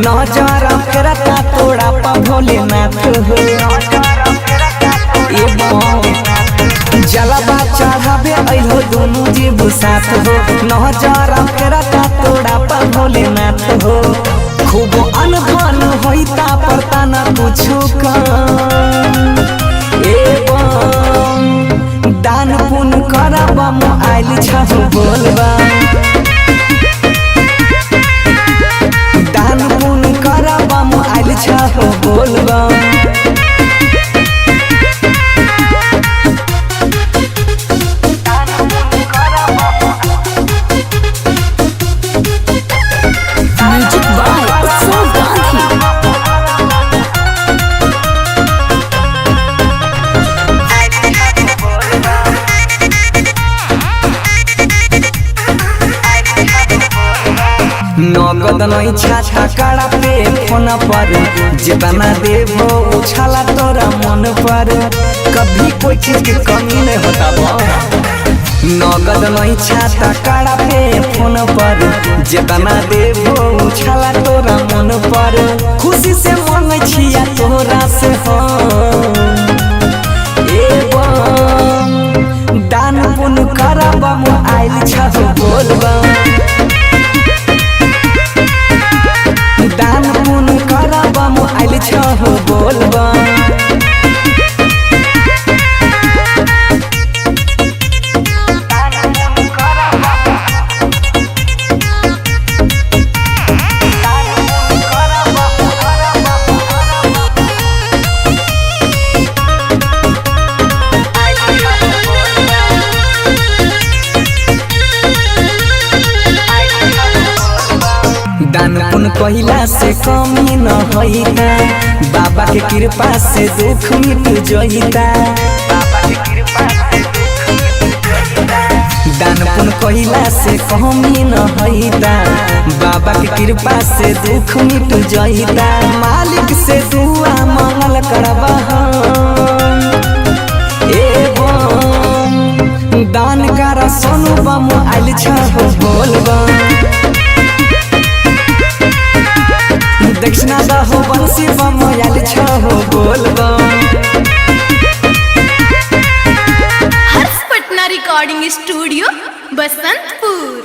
नजर फेरता तोड़ा पा भोलेनाथ हो जलवा चढ़ावे अइहो दुनु जीव साथ हो नजर फेरता तोड़ा पा भोलेनाथ हो खूब अनबन होइता पड़ता न कुछु दान पुण्य करब आइल छहो बोलबा दान पुण्य करब आइल छहो बोलबा नगद नहीं छाछा कड़ा पे फोन पर जितना देवो उछाला तोरा मन पर कभी कोई चीज की कमी नहीं होता नगद नहीं छाछा कड़ा पे फोन पर जितना देवो उछाला तोरा मन पर खुशी से मांगे छिया तोरा से दान पुण्य करब आइल छहो बोलबा दान पुण्य करब आइल छहो बोलबा दान पुण्य कहिला से कमी न होइता बाबा के कृपा से दुख मिट जइता दान पुण्य कहिला से कमी न होइता बाबा के कृपा से दुख मिट जइता मालिक से दुआ मंगल करबा दान कर सोनू बम आइल छहो बोलबा दक्षिणा दहो बंसी बम आइल छहो बोलबा हर्ष पटना रिकॉर्डिंग स्टूडियो बसंतपुर।